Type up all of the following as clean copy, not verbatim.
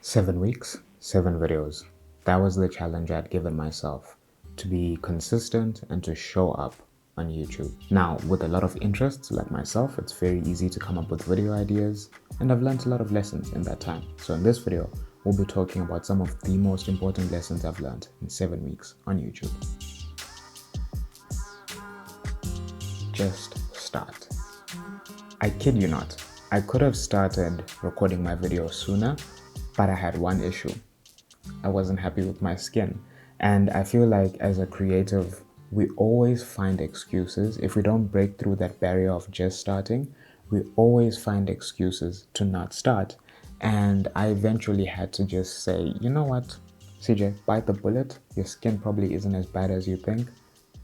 7 weeks, 7 videos. That was the challenge I'd given myself, to be consistent and to show up on YouTube. Now, with a lot of interests like myself, it's very easy to come up with video ideas, and I've learned a lot of lessons in that time. So in this video, we'll be talking about some of the most important lessons I've learned in 7 weeks on YouTube. Just start. I kid you not, I could have started recording my videos sooner, but I had one issue. I wasn't happy with my skin. And I feel like as a creative, we always find excuses. If we don't break through that barrier of just starting, we always find excuses to not start. And I eventually had to just say, you know what, CJ, bite the bullet. Your skin probably isn't as bad as you think.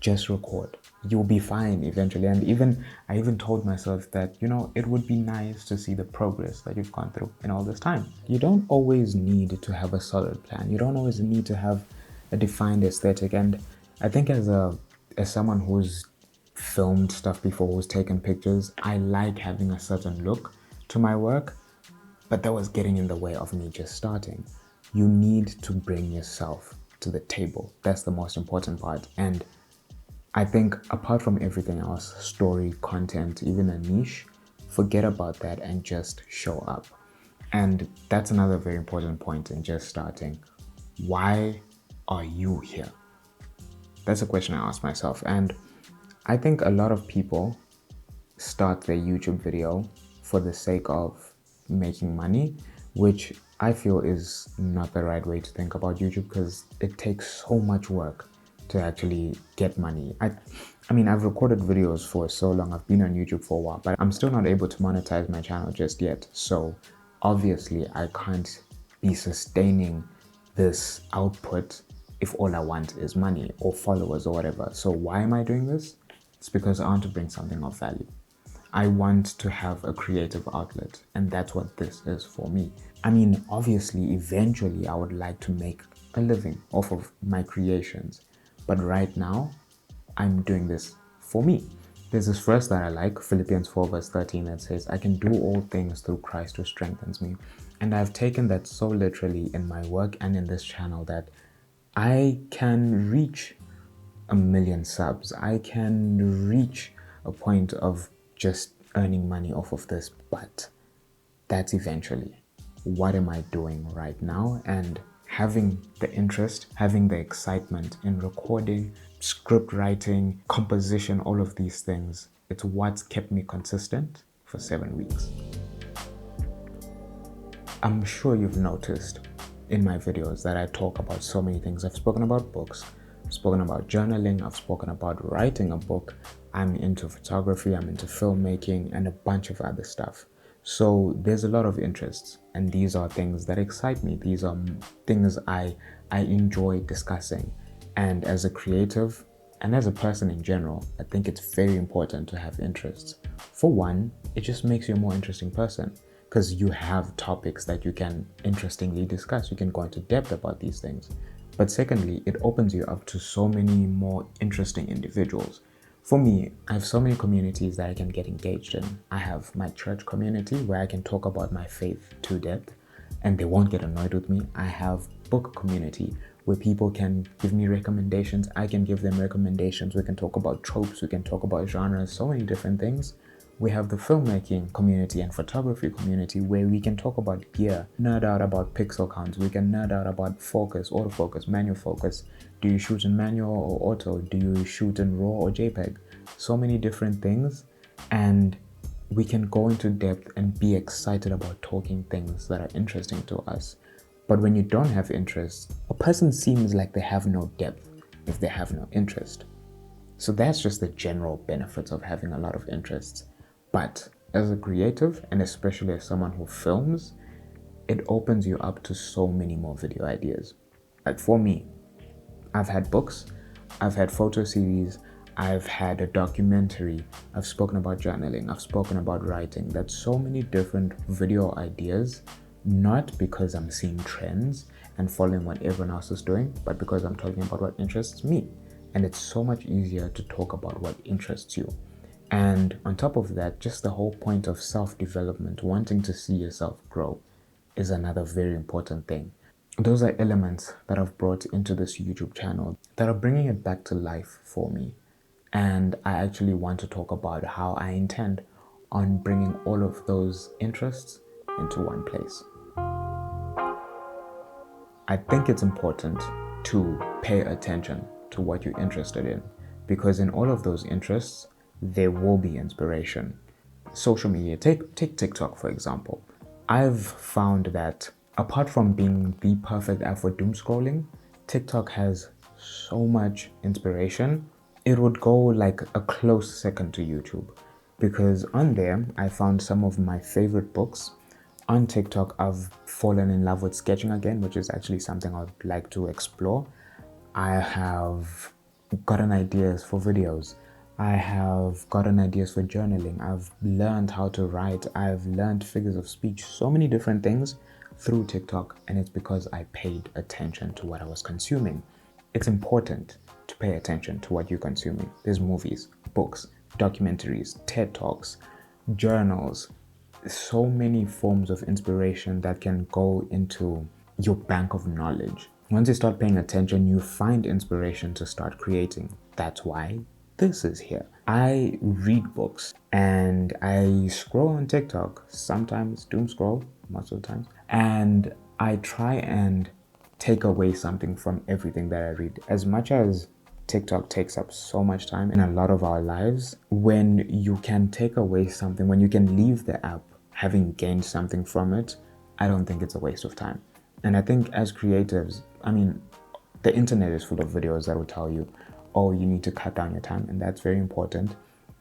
Just record. You'll be fine eventually. And I even told myself that, it would be nice to see the progress that you've gone through in all this time. You don't always need to have a solid plan. You don't always need to have a defined aesthetic. And I think as someone who's filmed stuff before, who's taken pictures, I like having a certain look to my work, but that was getting in the way of me just starting. You need to bring yourself to the table. That's the most important part. And I think apart from everything else, story, content, even a niche, forget about that and just show up. And that's another very important point in just starting. Why are you here? That's a question I ask myself. And I think a lot of people start their YouTube video for the sake of making money, which I feel is not the right way to think about YouTube, because it takes so much work to actually get money. I mean, I've recorded videos for so long, I've been on YouTube for a while, but I'm still not able to monetize my channel just yet. So obviously I can't be sustaining this output if all I want is money or followers or whatever. So why am I doing this? It's because I want to bring something of value. I want to have a creative outlet, and that's what this is for me. I mean, obviously, eventually I would like to make a living off of my creations. But right now, I'm doing this for me. There's this verse that I like, Philippians 4 verse 13, that says, I can do all things through Christ who strengthens me. And I've taken that so literally in my work and in this channel that I can reach 1 million subs. I can reach a point of just earning money off of this, but that's eventually. What am I doing right now? And having the interest, having the excitement in recording, script writing, composition, all of these things, it's what's kept me consistent for 7 weeks. I'm sure you've noticed in my videos that I talk about so many things. I've spoken about books, I've spoken about journaling, I've spoken about writing a book, I'm into photography, I'm into filmmaking, and a bunch of other stuff. So there's a lot of interests, and these are things that excite me. These are things I enjoy discussing. And as a creative and as a person in general, I think it's very important to have interests. For one, it just makes you a more interesting person because you have topics that you can interestingly discuss. You can go into depth about these things. But secondly, it opens you up to so many more interesting individuals. For me, I have so many communities that I can get engaged in. I have my church community where I can talk about my faith to depth and they won't get annoyed with me. I have book community where people can give me recommendations. I can give them recommendations. We can talk about tropes. We can talk about genres, so many different things. We have the filmmaking community and photography community where we can talk about gear, nerd out about pixel counts. We can nerd out about focus, autofocus, manual focus. Do you shoot in manual or auto? Do you shoot in RAW or JPEG? So many different things. And we can go into depth and be excited about talking things that are interesting to us. But when you don't have interest, a person seems like they have no depth if they have no interest. So that's just the general benefits of having a lot of interests. But as a creative, and especially as someone who films, it opens you up to so many more video ideas. Like for me, I've had books, I've had photo series, I've had a documentary, I've spoken about journaling, I've spoken about writing. That's so many different video ideas, not because I'm seeing trends and following what everyone else is doing, but because I'm talking about what interests me. And it's so much easier to talk about what interests you. And on top of that, just the whole point of self-development, wanting to see yourself grow. is another very important thing. Those are elements that I've brought into this YouTube channel that are bringing it back to life for me. And I actually want to talk about how I intend on bringing all of those interests into one place. I think it's important to pay attention to what you're interested in, because in all of those interests, there will be inspiration. Social media, take TikTok for example. I've found that apart from being the perfect app for doom scrolling, TikTok has so much inspiration. It would go like a close second to YouTube, because on there I found some of my favorite books. On TikTok, I've fallen in love with sketching again, which is actually something I'd like to explore. I have gotten ideas for videos. I have gotten ideas for journaling. I've learned how to write. I've learned figures of speech, so many different things through TikTok, and it's because I paid attention to what I was consuming. It's important to pay attention to what you're consuming. There's movies, books, documentaries, TED Talks, journals, so many forms of inspiration that can go into your bank of knowledge. Once you start paying attention, you find inspiration to start creating. That's why this is here. I read books and I scroll on TikTok, sometimes doom scroll, most of the times, and I try and take away something from everything that I read. As much as TikTok takes up so much time in a lot of our lives, when you can take away something, when you can leave the app having gained something from it, I don't think it's a waste of time. And I think as creatives, the internet is full of videos that will tell you, oh, you need to cut down your time, and that's very important,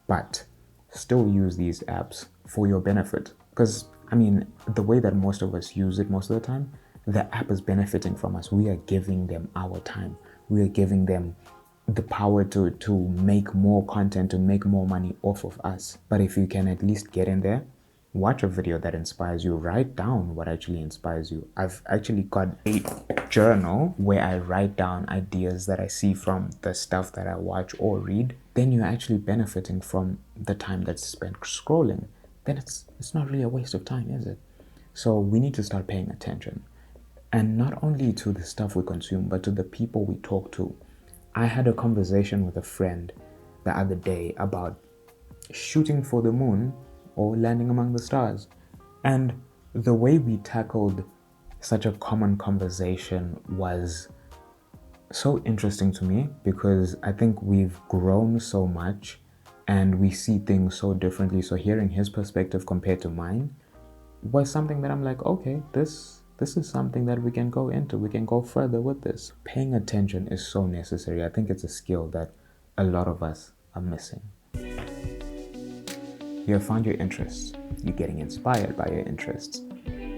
but still use these apps for your benefit. Because, the way that most of us use it most of the time, the app is benefiting from us. We are giving them our time. We are giving them the power to make more content, to make more money off of us. But if you can at least get in there, watch a video that inspires you, write down what actually inspires you. I've actually got a journal where I write down ideas that I see from the stuff that I watch or read. Then you're actually benefiting from the time that's spent scrolling. Then it's not really a waste of time, is it? So we need to start paying attention. And not only to the stuff we consume, but to the people we talk to. I had a conversation with a friend the other day about shooting for the moon or landing among the stars. And the way we tackled such a common conversation was so interesting to me, because I think we've grown so much and we see things so differently. So hearing his perspective compared to mine was something that I'm like, okay, this is something that we can go into. We can go further with this. Paying attention is so necessary. I think it's a skill that a lot of us are missing. You have found your interests. You're getting inspired by your interests.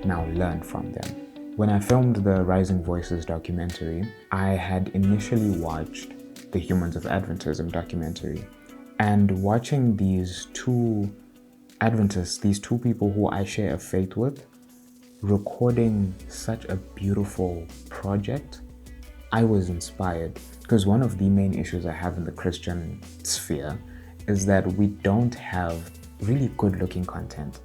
Now learn from them. When I filmed the Rising Voices documentary, I had initially watched the Humans of Adventism documentary. And watching these two Adventists, these two people who I share a faith with, recording such a beautiful project, I was inspired. Because one of the main issues I have in the Christian sphere is that we don't have really good looking content.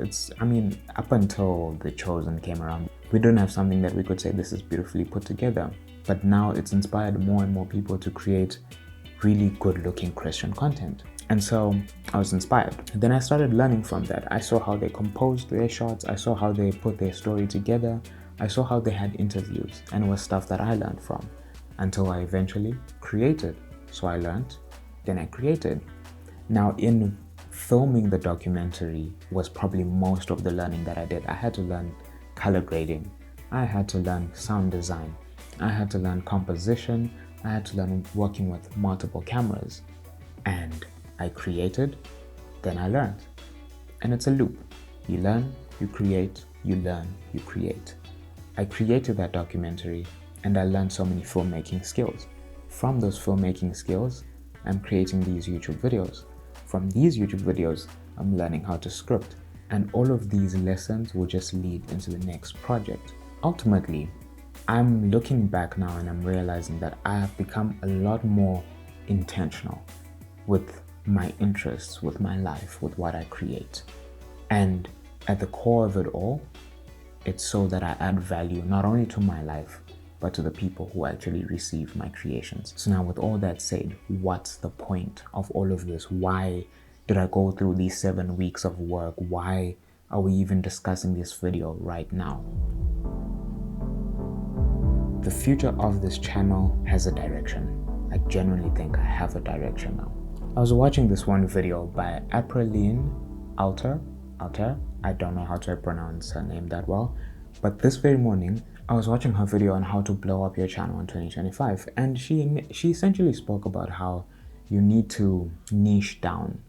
Up until The Chosen came around, we don't have something that we could say this is beautifully put together. But now it's inspired more and more people to create really good looking Christian content. And so I was inspired. And then I started learning from that. I saw how they composed their shots. I saw how they put their story together. I saw how they had interviews, and it was stuff that I learned from until I eventually created. So I learned, then I created. Now in filming the documentary was probably most of the learning that I did. I had to learn color grading. I had to learn sound design. I had to learn composition. I had to learn working with multiple cameras. And I created, then I learned. And it's a loop. You learn, you create, you learn, you create. I created that documentary and I learned so many filmmaking skills. From those filmmaking skills, I'm creating these YouTube videos. From these YouTube videos, I'm learning how to script. And all of these lessons will just lead into the next project. Ultimately, I'm looking back now and I'm realizing that I have become a lot more intentional with my interests, with my life, with what I create. And at the core of it all It's so that I add value not only to my life, but to the people who actually receive my creations. So now with all that said, what's the point of all of this? Why did I go through these 7 weeks of work? Why are we even discussing this video right now? The future of this channel has a direction. I genuinely think I have a direction now. I was watching this one video by Apraline Alter. I don't know how to pronounce her name that well, but this very morning I was watching her video on how to blow up your channel in 2025, and she essentially spoke about how you need to niche down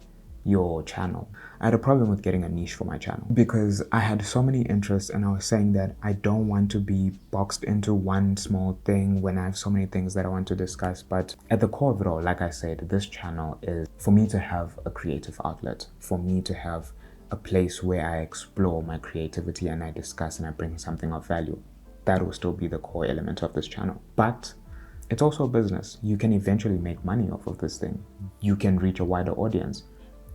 your channel. I had a problem with getting a niche for my channel because I had so many interests, and I was saying that I don't want to be boxed into one small thing when I have so many things that I want to discuss. But at the core of it all, like I said, this channel is for me to have a creative outlet, for me to have a place where I explore my creativity and I discuss and I bring something of value. That will still be the core element of this channel. But it's also a business. You can eventually make money off of this thing. You can reach a wider audience.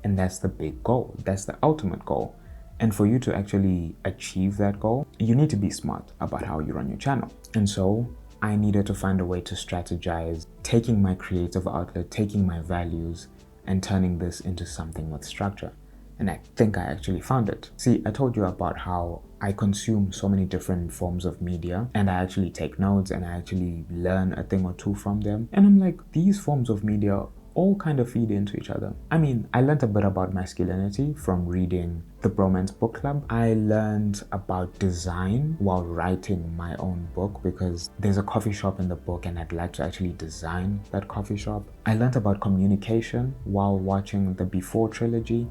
And that's the big goal. That's the ultimate goal. And for you to actually achieve that goal, you need to be smart about how you run your channel. And so I needed to find a way to strategize, taking my creative outlet, taking my values, and turning this into something with structure. And I think I actually found it. See, I told you about how I consume so many different forms of media, and I actually take notes and I actually learn a thing or two from them. And I'm like, these forms of media all kind of feed into each other. I mean, I learned a bit about masculinity from reading the Bromance Book Club. I learned about design while writing my own book because there's a coffee shop in the book and I'd like to actually design that coffee shop. I learned about communication while watching the Before trilogy.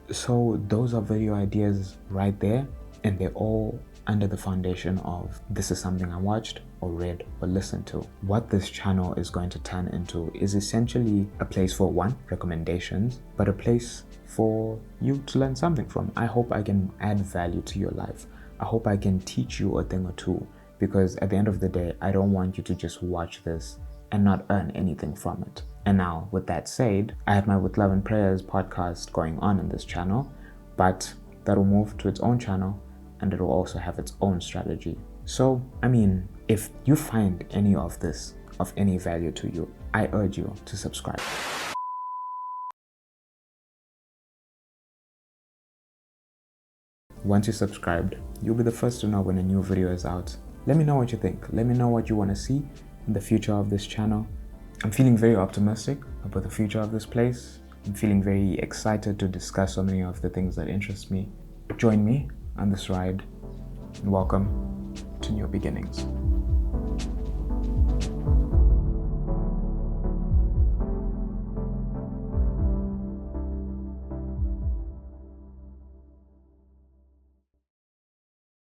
So those are video ideas right there, and they're all under the foundation of this is something I watched or read or listened to. What this channel is going to turn into is essentially a place for recommendations, but a place for you to learn something from. I hope I can add value to your life. I hope I can teach you a thing or two, because at the end of the day, I don't want you to just watch this and not earn anything from it. And now, with that said, I have my With Love and Prayers podcast going on in this channel, but that will move to its own channel and it will also have its own strategy. So, I mean, if you find any of this of any value to you, I urge you to subscribe. Once you're subscribed, you'll be the first to know when a new video is out. Let me know what you think. Let me know what you want to see in the future of this channel. I'm feeling very optimistic about the future of this place. I'm feeling very excited to discuss so many of the things that interest me. Join me on this ride, and welcome to New Beginnings.